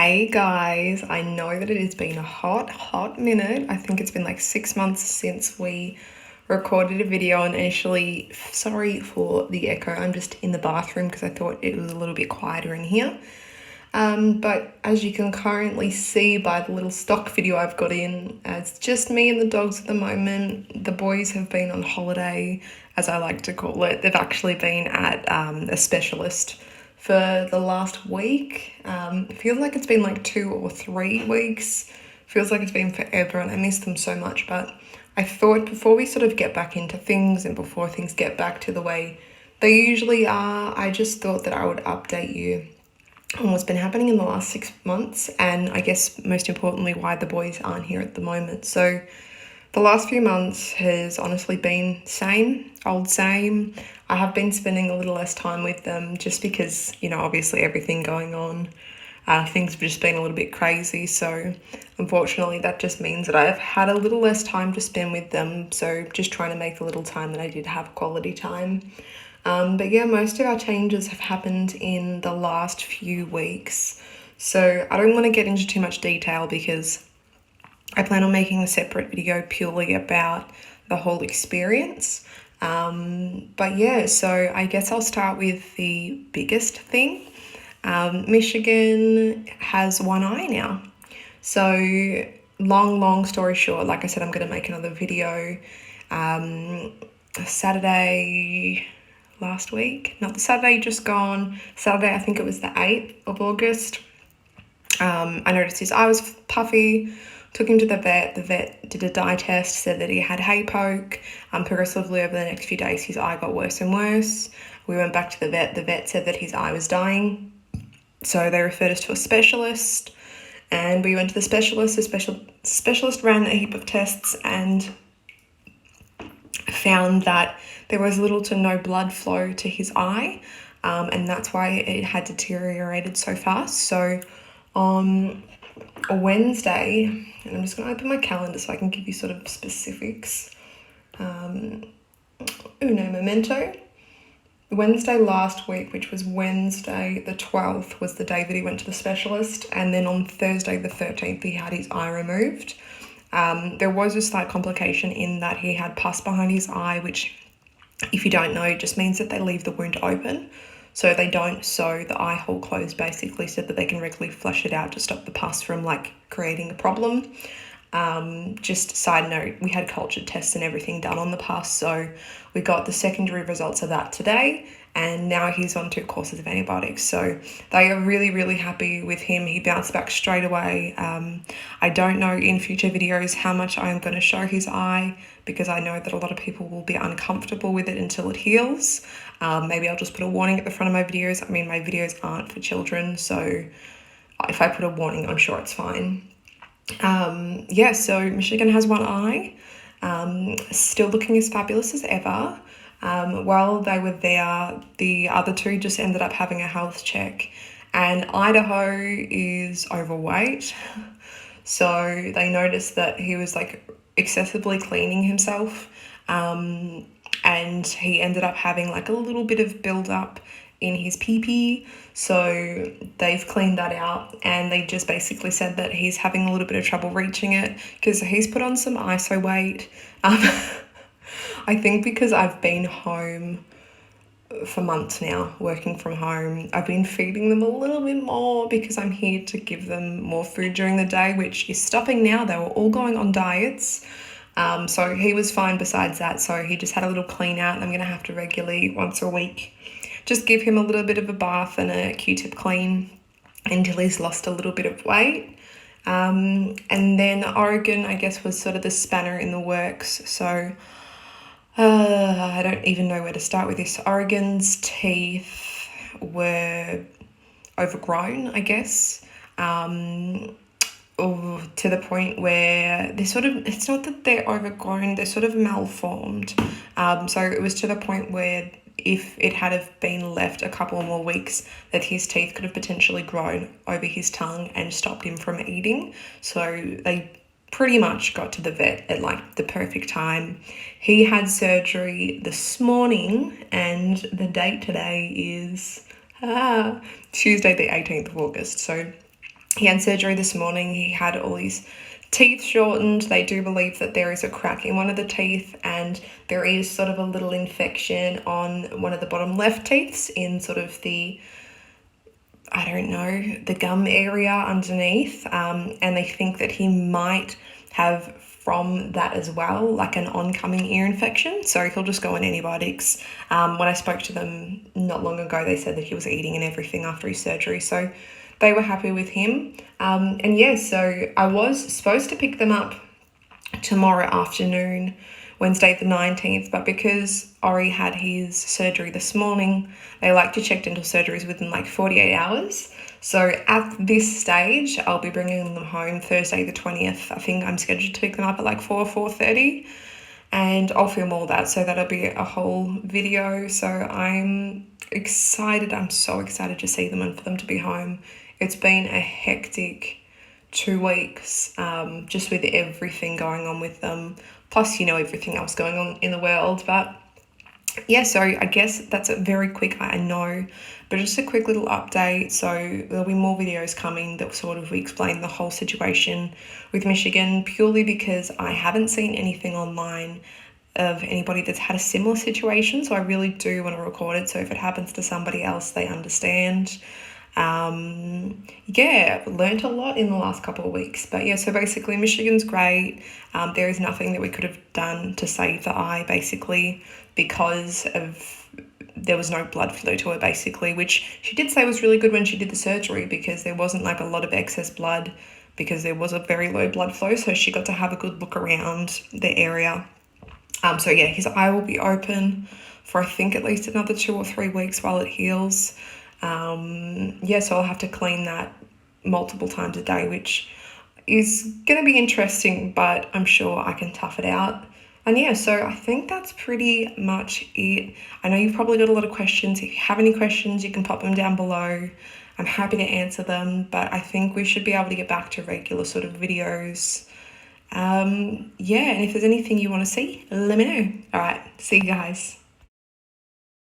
Hey guys, I know that it has been a hot minute. I think it's been like 6 months since we recorded a video initially. Sorry for the echo, I'm just in the bathroom because I thought it was a little bit quieter in here. But as you can currently see by the little stock video I've got in, it's just me and the dogs at the moment. The boys have been on holiday, as I like to call it. They've actually been at a specialist for the last week. It feels like it's been like 2 or 3 weeks. Feels like it's been forever and I miss them so much. But I thought before we sort of get back into things and before things get back to the way they usually are, I just thought that I would update you on what's been happening in the last 6 months, and I guess most importantly why the boys aren't here at the moment. So the last few months has honestly been same old same. I have been spending a little less time with them just because, obviously everything going on. Things have just been a little bit crazy, so unfortunately that just means that I've had a little less time to spend with them, so just trying to make the little time that I did have quality time. But yeah, most of our changes have happened in the last few weeks. So I don't want to get into too much detail because I plan on making a separate video purely about the whole experience. But yeah, so I guess I'll start with the biggest thing. Michigan has one eye now. So long story short, like I said, I'm going to make another video Saturday last week, not the Saturday just gone, Saturday I think it was the 8th of August. I noticed his eye was puffy, took him to the vet did a dye test, said that he had hay poke. Progressively over the next few days his eye got worse and worse. We went back to the vet said that his eye was dying, so they referred us to a specialist, and we went to the specialist. The specialist ran a heap of tests and found that there was little to no blood flow to his eye, and that's why it had deteriorated so fast. So on a Wednesday, and I'm just going to open my calendar so I can give you sort of specifics. Uno momento. Wednesday last week, which was Wednesday the 12th, was the day that he went to the specialist, and then on Thursday the 13th he had his eye removed. There was a slight complication in that he had pus behind his eye, which, if you don't know, just means that they leave the wound open. So they don't sew the eye hole closed, basically, so that they can regularly flush it out to stop the pus from creating a problem. Just side note, we had culture tests and everything done on the pus, so we got the secondary results of that today, and now he's on 2 courses of antibiotics. So they are really happy with him. He bounced back straight away. I don't know in future videos how much I'm going to show his eye, because I know that a lot of people will be uncomfortable with it until it heals. Maybe I'll just put a warning at the front of my videos. I mean, my videos aren't for children, so if I put a warning, I'm sure it's fine. Yeah, so Michigan has one eye, still looking as fabulous as ever. While they were there, the other 2 just ended up having a health check, and Idaho is overweight. So they noticed that he was excessively cleaning himself, and he ended up having a little bit of build-up in his pee-pee. So they've cleaned that out, and they just basically said that he's having a little bit of trouble reaching it because he's put on some ISO weight. I think because I've been home for months now, working from home, I've been feeding them a little bit more because I'm here to give them more food during the day, which is stopping now. They were all going on diets. So he was fine besides that. So he just had a little clean out, and I'm going to have to regularly, once a week, just give him a little bit of a bath and a Q-tip clean until he's lost a little bit of weight. And then Oregon, I guess, was sort of the spanner in the works. So I don't even know where to start with this. Oregon's teeth were overgrown, I guess, to the point where it's not that they're overgrown, they're sort of malformed. So it was to the point where if it had have been left a couple more weeks, that his teeth could have potentially grown over his tongue and stopped him from eating. So they pretty much got to the vet at the perfect time. He had surgery this morning, and the date today is Tuesday the 18th of August. So he had surgery this morning. He had all his teeth shortened. They do believe that there is a crack in one of the teeth, and there is sort of a little infection on one of the bottom left teeth in sort of the, I don't know, the gum area underneath. And they think that he might have from that as well, like an oncoming ear infection. So he'll just go on antibiotics. When I spoke to them not long ago, they said that he was eating and everything after his surgery. So they were happy with him. And yeah, so I was supposed to pick them up tomorrow afternoon, Wednesday the 19th, but because Ori had his surgery this morning, they like to check dental surgeries within like 48 hours. So at this stage, I'll be bringing them home Thursday the 20th. I think I'm scheduled to pick them up at like 4:30, and I'll film all that, so that'll be a whole video. So I'm excited. I'm so excited to see them and for them to be home. It's been a hectic 2 weeks, just with everything going on with them, plus, you know, everything else going on in the world. But yeah, so I guess that's a very quick, I know, but just a quick little update. So there'll be more videos coming that sort of explain the whole situation with Michigan, purely because I haven't seen anything online of anybody that's had a similar situation. So I really do want to record it, so if it happens to somebody else, they understand. Yeah, learned a lot in the last couple of weeks. But yeah, so basically Michigan's great. There is nothing that we could have done to save the eye, basically, because of there was no blood flow to it, basically, which she did say was really good when she did the surgery, because there wasn't like a lot of excess blood, because there was a very low blood flow. So she got to have a good look around the area. So yeah, his eye will be open for I think at least another 2 or 3 weeks while it heals. Yeah, so I'll have to clean that multiple times a day, which is going to be interesting, but I'm sure I can tough it out. And yeah, so I think that's pretty much it. I know you've probably got a lot of questions. If you have any questions, you can pop them down below. I'm happy to answer them, but I think we should be able to get back to regular sort of videos. Yeah, and if there's anything you want to see, let me know. All right, see you guys.